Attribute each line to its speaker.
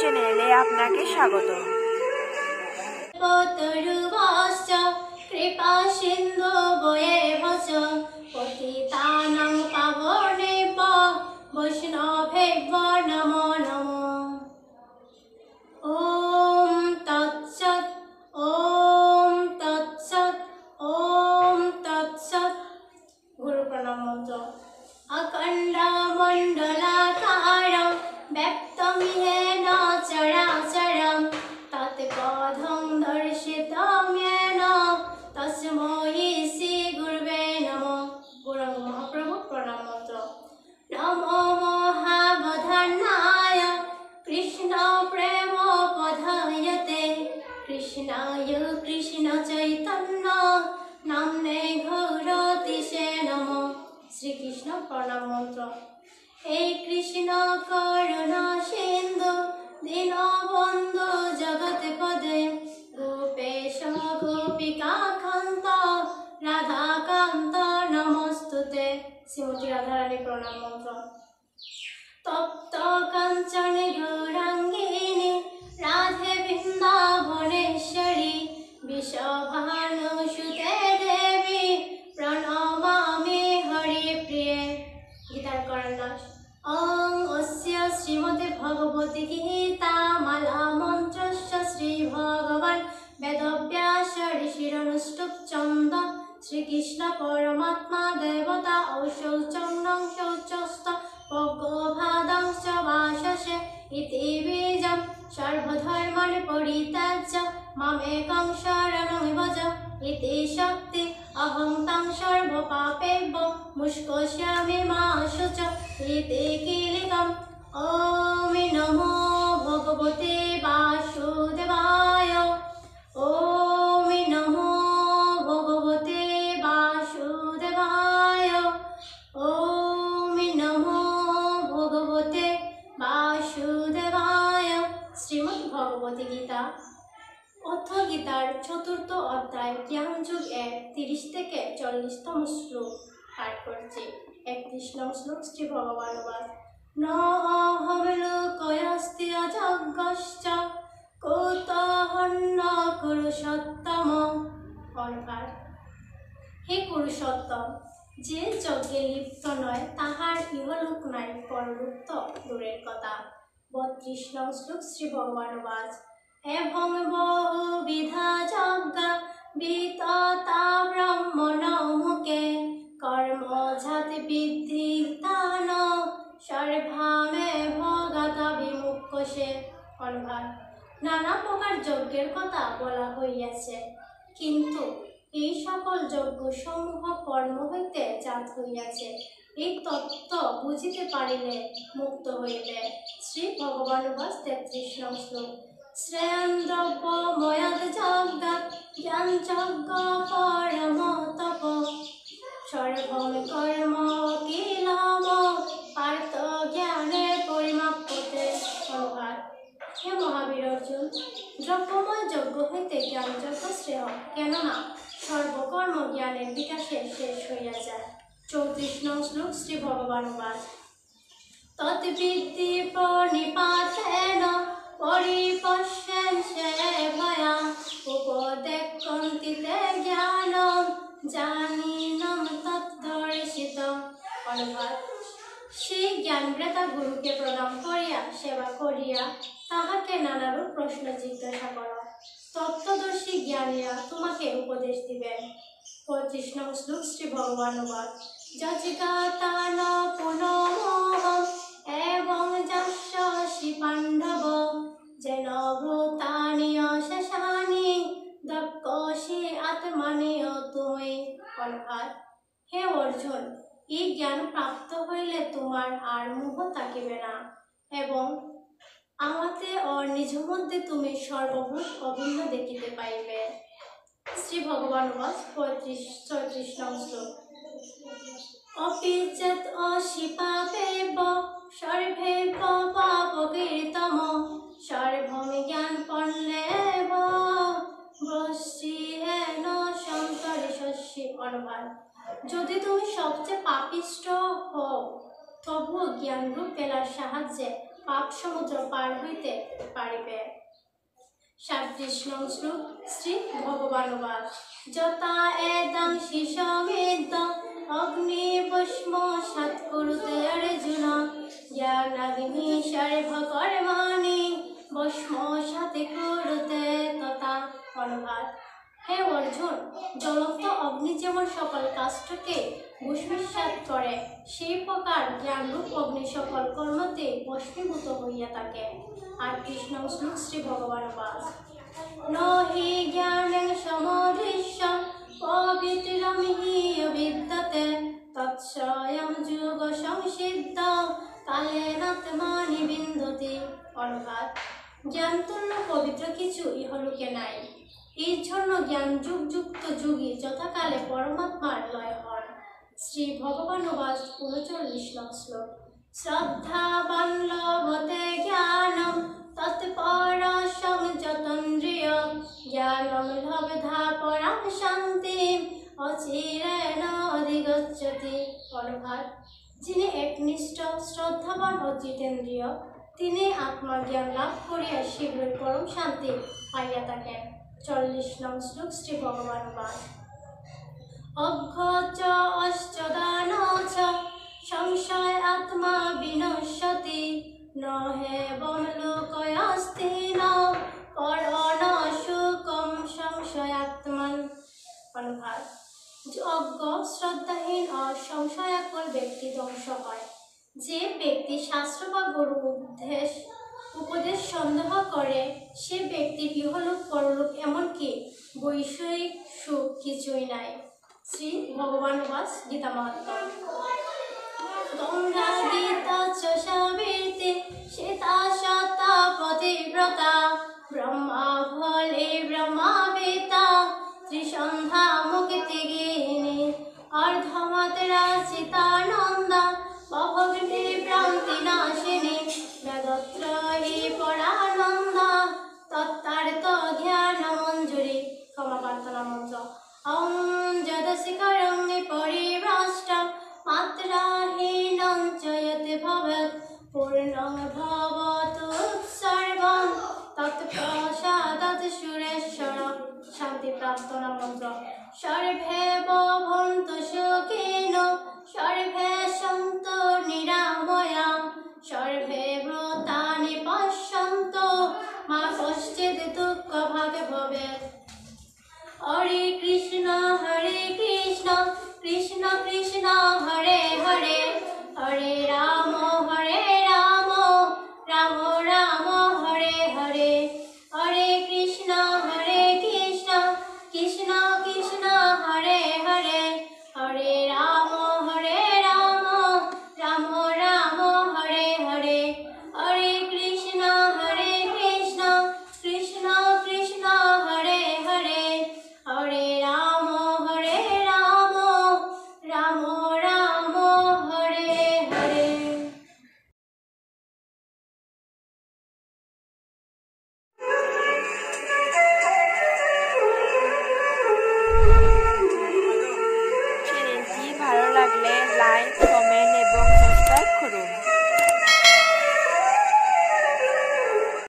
Speaker 1: চ্যানেলে আপনাকে স্বাগত।
Speaker 2: কৃপা সিন্ধু বয়ে ভজ পতিতানাং পাবনেভ্য বৈষ্ণবেভ্যো নমো নমো। ওম তৎসৎ ওম তৎসৎ ওম তৎসৎ। গুরু প্রণাম মন্ত্র। অখণ্ড মণ্ডলাকারং ব্যক্তং येन চরাচরং তৎপদং দর্শিতং येन তস্मै শ্রী গুরবে নমঃ। গৌরাঙ্গ মহাপ্রভু প্রণাম মন্ত্র। নমো মহাবধানায় কৃষ্ণ প্রেম পধায়তে কৃষ্ণায় কৃষ্ণ চৈতন্য নাম্নে গৌরতিষে নমঃ। শ্রীকৃষ্ণ প্রণাম মন্ত্র। হে কৃষ্ণ করুণা সিন্ধু দীনবন্ধু জগৎপদে গোপেশ গোপিকা কান্ত রাধাকান্ত নমস্তুতে। শ্রীমতী রাধারানী প্রণাম মন্ত্র। তপ্ত কাঞ্চন গৌরাঙ্গিনী রাধে বৃন্দাবনেশ্বরী বিষভানুসুতে দেবী প্রণমামি হরি প্রিয়ে। গীতার করণদাস। ওং অস্য শ্রীমতে ভগবতী গীতা মালা মন্ত্রস্য শ্রী ভগবান বেদব্যাস ঋষিরনুষ্টুপ ছন্দ শ্রীকৃষ্ণ পরমাত্মা দেবতা ঔষৌচং নং শৌচস্ত ভগবাদাংশ ভাষসে ইতি বীজং সর্বধর্মাণি পরিত্যাজ্য মামেকং শরণং ভজ ইতি শক্তি অহং तं সর্বপাপেভ্যো মুষ্কোষ্যামি মা শুচ ইতি কিলিকम्। ওম নমো ভগবতে বাসুদেবায়। ওম নমো ভগবতে বাসুদেবায়। ওম নমো ভগবতে বাসুদেবায়। শ্রীমদ্ ভগবতী গীতা অথ গীতার চতুর্থ অধ্যায় জ্ঞানযোগ 30 থেকে 40তম শ্লোক পাঠ করছি। 31 নং শ্লোক শ্রী ভগবানুবাদ। ন অহং লোকয়স্তি অযজ্ঞশ্চ কুতঃহন্য কুরুষোত্তম। অর্থাৎ হে পুরুষোত্তম, যে যজ্ঞে লিপ্ত নয় তাহার ইহলোক নাই, পরলোক তো দূরের কথা। 32 নং শ্লোক শ্রী ভগবানুবাদ। এবং বহুবিধা যজ্ঞ বিততা ব্রহ্মণ মুখে কর্ম জাতি বিদ্ধি তান সর্বামে ভগত বিমুক্ষসে। অর্থাৎ নানা প্রকার যজ্ঞের কথা বলা হইয়াছে, কিন্তু এই সকল যজ্ঞ সমূহ কর্ম হইতে জাত হইয়াছে। এই তত্ত্ব বুঝিতে পারিলে মুক্ত হইবে। শ্রী ভগবানুবাদ 33 নং শ্লোক। শ্রেয়ং দ্রব্য ময়ৎ যজ্ঞাৎ জ্ঞান যজ্ঞ পরম তপ সর্বং কর্ম কিলম পার্থ জ্ঞানে পরিমাপ্যতে। অর্থাৎ হে মহাবীর অর্জুন, দ্রব্যময় যজ্ঞ হইতে জ্ঞান যজ্ঞ শ্রেয়, কেননা সর্বকর্ম জ্ঞানের বিকাশে শেষ হইয়া যায়। 34 নং শ্লোক শ্রী ভগবানুবাদ। তদ্বিদ্ধি প্রণিপাতেন পরিপশ্যেন সে ভয়া উপদেক্ষন্তি তে জ্ঞানম জানিনম তদ্দর্শিতম। অর্থাৎ সেই জ্ঞানব্রেতা গুরুকে প্রণাম করিয়া সেবা করিয়া তাহাকে নানারূপ প্রশ্ন জিজ্ঞাসা করো, তত্ত্বদর্শী জ্ঞানীরা তোমাকে উপদেশ দিবেন। 25 নং শ্লোক শ্রী ভগবানুবাদ। যজ্ঞাতান পুনমোহম এবং যশসি পাণ্ডব যেন ভূতানি অশেষানি দক্ষসি আত্মনীয় তুমি। অর্থাৎ হে অর্জুন, এই জ্ঞান প্রাপ্ত হইলে তোমার আর মোহ থাকিবে না, এবং আমাতে ও নিজ মধ্যে তুমি সর্বভূত অভিন্ন দেখিতে পাইবে। শ্রী ভগবানুবাদ 34 নং শ্লোক। অপিচেত অসি পাপেভ্য সর্বেভ্য পাপকৃতম সর্বং জ্ঞানপল্লেভ বশ্যেন সন্তরিষ্যসি। অর্থাৎ যদি তুমি সবচেয়ে পাপিষ্ঠ হও, তবুও জ্ঞানরূপ বেলার সাহায্যে পাপ সমুদ্র পার হইতে পারিবে। 37 নং শ্লোক শ্রী ভগবানুবাদ যতা এদং শিশমেদ অগ্নি ভস্ম সাত কুরুতে অর্জুন জ্ঞানাগ্নি সর্বকর্মাণি ভস্ম সাতে কুরুতে তথা। অনুবাদ: হে অর্জুন, জ্বলন্ত অগ্নি যেমন সকল কাষ্ঠকে ভস্মীসাৎ করে, সেই প্রকার জ্ঞানরূপ অগ্নি সকল কর্মতে ভস্মীভূত হইয়া থাকে। 38 নং শ্লোক শ্রী ভগবানুবাদ ন হি জ্ঞানেন সমদৃশ্য পবিত্রম হি অবিদ্যতে তৎস্বয়ং যোগ সংসিদ্ধ কালেনাত্মানি বিন্দতি। অনুবাদ: জ্ঞানতুল্য পবিত্র কিছু ইহলোকে নাই, এই জন্য জ্ঞান যুক্ত যোগী যথাকালে পরমাত্মার লয় হন। শ্রী ভগবানুবাদ 39 নং শ্লোক শ্রদ্ধাবান লভতে জ্ঞানম তৎপরশং যতন্দ্রিয় জ্ঞানম লব্ধা পরাং শান্তিম অচিরেণ অধিগচ্ছতি। অনুবাদ: যিনি একনিষ্ঠ শ্রদ্ধাবান ও জিতেন্দ্রিয়, তিনি আত্মজ্ঞান লাভ করিয়া শীঘ্রই পরম শান্তি পাইয়া থাকেন। 40 নং শ্লোক শ্রী ভগবানুবাদ অজ্ঞ অশ্চদান চ সংশয় আত্মা বিনশ্যতি ন হেবং লোকয়াস্তি ন পরণ সুকম সংশয়াত্মন। অনুবাদ: অজ্ঞ, শ্রদ্ধাহীন ও সংশয়াকুল ব্যক্তি ধ্বংস হয়। যে ব্যক্তি শাস্ত্র বা গুরু উপদেশ সন্দেহ করে, সে ব্যক্তির ইহলোক পরলোক এমনকি বৈষয়িক সুখ কিছুই নাই। শ্রী ভগবানুবাদ গীতা মাহাত্ম্য গঙ্গা গীতা চ সাবিত্রী সীতা সতা পতিব্রতা ব্রহ্মা ফলে ব্রহ্মাবেতা ত্রিসন্ধ্যা মুক্তিগিনী অর্ধমাত্রা চিতানন্দা ভগবতী ভ্রান্তি নাশিনী বেদত্রয়ী পরানন্দা তত্তার্থ জ্ঞান মঞ্জুরি। ক্ষমা প্রার্থনা মন্ত্র ওম যদশিখরং পরিভ্রষ্টং মাত্রাহীনং চ যৎ ভবেৎ পূর্ণং ভবতু সর্বং তৎপ্রসাদাৎ সুরেশ্বর। শান্তি প্রার্থনা মন্ত্র সর্বে ভবন্তু সুখিনো সর্বে সন্তু নিরাময়া সর্বে ভূতানি পশ্যন্তু মা কশ্চিৎ দুঃখ ভাগে ভবেৎ। হরে কৃষ্ণ কৃষ্ণ কৃষ্ণ হরে হরে হরে রাম